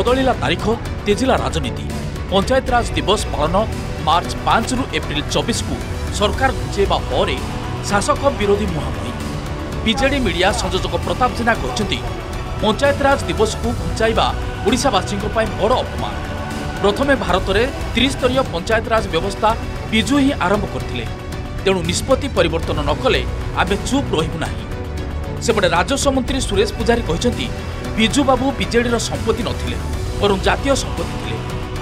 बदलिला तारीख तेजिला राजनीति। पंचायतराज दिवस पालन मार्च 5 रु एप्रिल 24 को सरकार घुंचेबा पर शासक विरोधी मुहांमुही। बीजेडी मीडिया संयोजक प्रताप जेना कहते पंचायतराज दिवस को घुंचाइबा ओडिशावासी बड़ अपमान। प्रथमे भारत में त्रिस्तरीय पंचायतराज व्यवस्था विजु ही आरंभ करथिले, तेणु निष्पत्ति परिवर्तन नकले आमे चुप रहिबु नाही। सेपटे राजस्व मंत्री सुरेश पुजारी कहते विजु बाबू बीजेडी संपत्ति नथिले बरं जातीय संपत्ति थिले।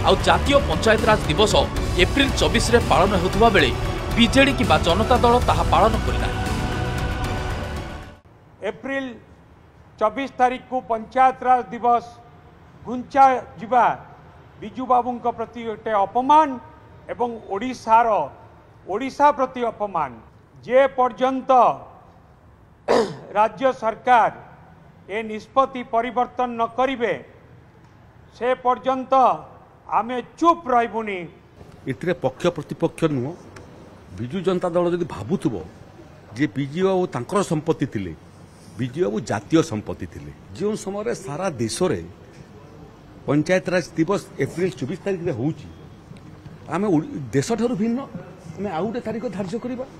आउ जातीय पंचायतराज दिवस एप्रिल 24 रे पालन होतबा बेले बीजेडी किबा जनता दल ताहा पालन करिना। एप्रिल 24 तारीख को पंचायतराज दिवस घुंचा जिबा विजु बाबू प्रति गोटे अपमान एवं ओडिशा प्रति अपमान। जे पर्यंत राज्य सरकार ए निष्पत्ति परिवर्तन न करिवे से पर्यंत आमे चुप रहिबुनी। इतरे पक्ष प्रतिपक्ष नुह विजु जनता दल जदि भाबुथुबो जे विजु बाबू तांकर संपत्ति थिले, विजु बाबू जातीय संपत्ति थिले। जो समय सारा देश रे पंचायतराज दिवस एप्रिल 24 तारीख रे होउची, आमे देश ठारू भिन्न आमे आउ गोटे तारीख धार्य करिबा।